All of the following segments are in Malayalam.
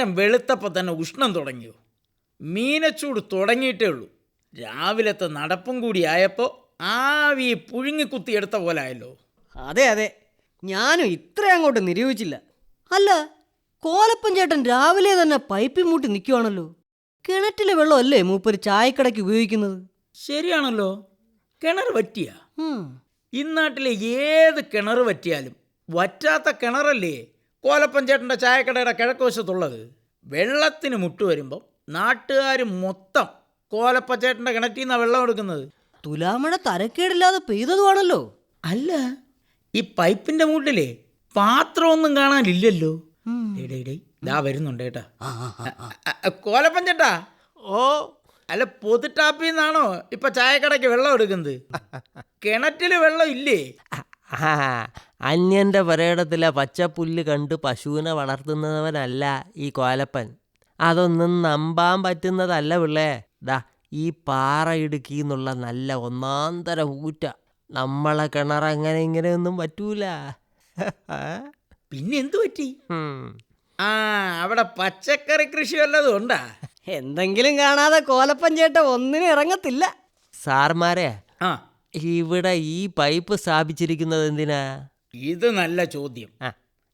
നേരം വെളുത്തപ്പോൾ തന്നെ ഉഷ്ണം തുടങ്ങിയോ? മീനച്ചൂട് തുടങ്ങിയിട്ടേ ഉള്ളൂ. രാവിലത്തെ നടപ്പും കൂടി ആയപ്പോൾ ആവി പുഴുങ്ങിക്കുത്തിയെടുത്ത പോലെ ആയല്ലോ. അതെ അതെ, ഞാനും ഇത്ര അങ്ങോട്ട് നിരൂപിച്ചില്ല. അല്ല, കോലപ്പൻ ചേട്ടൻ രാവിലെ തന്നെ പൈപ്പിൽ മൂട്ടി നിൽക്കുവാണല്ലോ. കിണറ്റിലെ വെള്ളമല്ലേ മൂപ്പര് ചായക്കടയ്ക്ക് ഉപയോഗിക്കുന്നത്? ശരിയാണല്ലോ. കിണർ വറ്റിയ ഇന്നാട്ടിലെ ഏത് കിണർ വറ്റിയാലും വറ്റാത്ത കിണറല്ലേ കോലപ്പൻ ചേട്ടൻ്റെ ചായക്കടയുടെ കിഴക്കുവശത്തുള്ളത്. വെള്ളത്തിന് മുട്ട് വരുമ്പം നാട്ടുകാർ മൊത്തം കോലപ്പൻ ചേട്ടൻ്റെ കിണറ്റിൽ നിന്നാണ് വെള്ളം എടുക്കുന്നത്. തുലാമഴ തരക്കേടില്ലാതെ പെയ്തതുമാണല്ലോ. അല്ല, ഈ പൈപ്പിന്റെ മൂട്ടിലെ പാത്രമൊന്നും കാണാനില്ലല്ലോ. ഇതാ വരുന്നുണ്ട് കേട്ടാ. കോലപ്പൻ ചേട്ടാ. ഓ, അല്ല, പൊതു ടാപ്പിൽ നിന്നാണോ ഇപ്പൊ ചായക്കടയ്ക്ക് വെള്ളം എടുക്കുന്നത്? കിണറ്റില് വെള്ളം ഇല്ലേ? അന്യന്റെ പരേടത്തിലെ പച്ചപ്പുല്ല് കണ്ട് പശുവിനെ വളർത്തുന്നവനല്ല ഈ കോലപ്പൻ. അതൊന്നും നമ്പാൻ പറ്റുന്നതല്ല പിള്ളേ. ദാ ഈ പാറ ഇടുക്കിന്നുള്ള നല്ല ഒന്നാന്തരം ഊറ്റ. നമ്മളെ കിണർ അങ്ങനെ ഇങ്ങനെയൊന്നും പറ്റൂല. പിന്നെ എന്തു പറ്റി? അവിടെ പച്ചക്കറി കൃഷി വല്ലതും ഉണ്ടാ? എന്തെങ്കിലും കാണാതെ കോലപ്പൻ ചേട്ടൻ ഒന്നിനും ഇറങ്ങത്തില്ല. സാർമാരെ, ഇവിടെ ഈ പൈപ്പ് സ്ഥാപിച്ചിരിക്കുന്നത് എന്തിനാ? ഇത് നല്ല ചോദ്യം.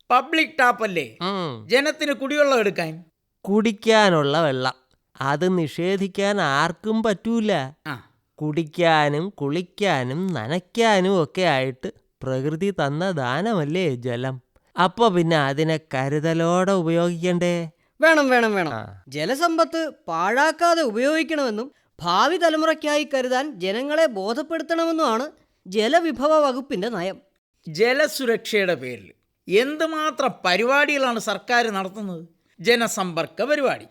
പബ്ലിക് ടാപ്പല്ലേ, ജനത്തിന് കുടിവെള്ളം എടുക്കാൻ. കുടിക്കാനുള്ള വെള്ളം അത് നിഷേധിക്കാൻ ആർക്കും പറ്റൂല. കുടിക്കാനും കുളിക്കാനും നനയ്ക്കാനും ഒക്കെ ആയിട്ട് പ്രകൃതി തന്ന ദാനമല്ലേ ജലം. അപ്പൊ പിന്നെ അതിനെ കരുതലോടെ ഉപയോഗിക്കണ്ടേ? വേണം വേണം വേണം. ജലസമ്പത്ത് പാഴാക്കാതെ ഉപയോഗിക്കണമെന്നും ഭാവി തലമുറയ്ക്കായി കരുതാൻ ജനങ്ങളെ ബോധപ്പെടുത്തണമെന്നുമാണ് ജലവിഭവ വകുപ്പിന്റെ നയം. ജലസുരക്ഷയുടെ പേരിൽ എന്തുമാത്രം പരിപാടികളാണ് സർക്കാർ നടത്തുന്നത്. ജനസമ്പർക്ക പരിപാടി,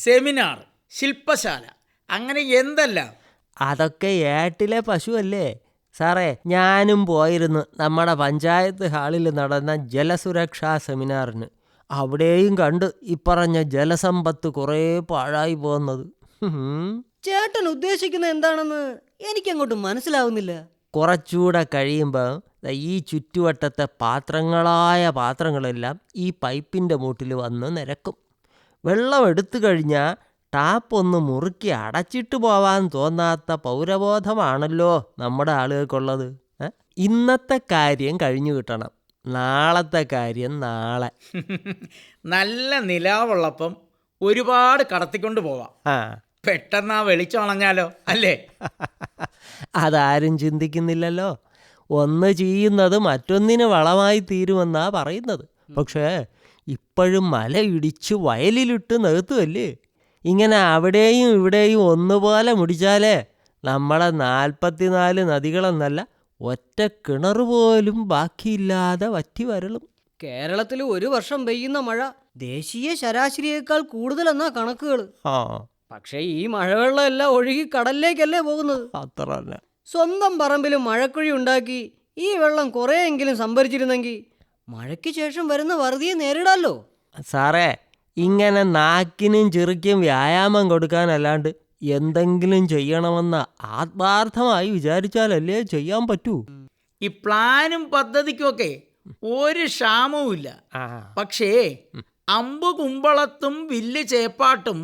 സെമിനാർ, ശില്പശാല, അങ്ങനെ എന്തെല്ലാം. അതൊക്കെ ഏട്ടിലെ പശുവല്ലേ സാറേ. ഞാനും പോയിരുന്നു നമ്മുടെ പഞ്ചായത്ത് ഹാളിൽ നടന്ന ജലസുരക്ഷാ സെമിനാറിന്. അവിടെയും കണ്ട് ഇപ്പറഞ്ഞ ജലസമ്പത്ത് കുറേ പാഴായി പോകുന്നത്. ചേട്ടൻ ഉദ്ദേശിക്കുന്നത് എന്താണെന്ന് എനിക്കങ്ങോട്ട് മനസ്സിലാവുന്നില്ല. കുറച്ചുകൂടെ കഴിയുമ്പോൾ ഈ ചുറ്റുവട്ടത്തെ പാത്രങ്ങളെല്ലാം ഈ പൈപ്പിൻ്റെ മൂട്ടിൽ വന്ന് നിരക്കും. വെള്ളം എടുത്തു കഴിഞ്ഞാൽ ടാപ്പൊന്ന് മുറുക്കി അടച്ചിട്ട് പോവാൻ തോന്നാത്ത പൗരബോധമാണല്ലോ നമ്മുടെ ആളുകൾക്കുള്ളത്. ഇന്നത്തെ കാര്യം കഴിഞ്ഞു കിട്ടണം, നാളത്തെ കാര്യം നാളെ. നല്ല നിലാവുള്ളപ്പം ഒരുപാട് കടത്തിക്കൊണ്ട് പോവാം. പെട്ടെന്ന് ആ വെളിച്ചം അണഞ്ഞാലോ, അല്ലേ? അതാരും ചിന്തിക്കുന്നില്ലല്ലോ. ഒന്ന് ചെയ്യുന്നത് മറ്റൊന്നിന് വളമായി തീരുമെന്നാ പറയുന്നത്. പക്ഷേ ഇപ്പോഴും മല ഇടിച്ച് വയലിലിട്ട് നികത്തുമല്ലേ. ഇങ്ങനെ അവിടെയും ഇവിടെയും ഒന്നുപോലെ മുടിച്ചാലേ നമ്മളെ 44 നദികളെന്നല്ല ഒറ്റ കിണർ പോലും ബാക്കിയില്ലാതെ വറ്റി വരളും. കേരളത്തിൽ ഒരു വർഷം പെയ്യുന്ന മഴ ദേശീയ ശരാശരിയേക്കാൾ കൂടുതലെന്നാ കണക്കുകൾ. പക്ഷേ ഈ മഴവെള്ളം എല്ലാം ഒഴുകി കടലിലേക്കല്ലേ പോകുന്നത്. അത്ര തന്നെ. സ്വന്തം പറമ്പിൽ മഴക്കുഴി ഉണ്ടാക്കി ഈ വെള്ളം കുറേയെങ്കിലും സംഭരിച്ചിരുന്നെങ്കിൽ മഴയ്ക്ക് ശേഷം വരുന്ന വറുതിയെ നേരിടാമല്ലോ. സാറേ, ഇങ്ങനെ നാക്കിനും ചിറിക്കും വ്യായാമം കൊടുക്കാനല്ലാണ്ട് എന്തെങ്കിലും ചെയ്യണമെന്ന ആത്മാർത്ഥമായി വിചാരിച്ചാലല്ലേ ചെയ്യാൻ പറ്റൂ. ഈ പ്ലാനും പദ്ധതിക്കുമൊക്കെ ഒരു ക്ഷാമവും ഇല്ല. പക്ഷേ അമ്പ് കുമ്പളത്തും വില്ല് ചേപ്പാട്ടും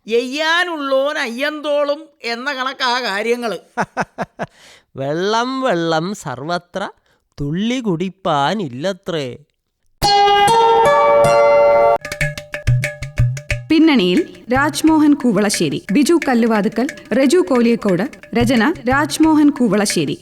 എയ്യാനുള്ളോൻ അയ്യന്തോളും എന്ന കണക്കാ കാര്യങ്ങൾ. വെള്ളം വെള്ളം സർവത്ര തുള്ളി കുടിപ്പാനില്ലത്രേ. പിന്നണിയിൽ രാജ്മോഹൻ കൂവളശ്ശേരി, ബിജു കല്ലുവാതുക്കൽ, റജു കോലിയക്കോട്. രചന രാജ്മോഹൻ കൂവളശ്ശേരി.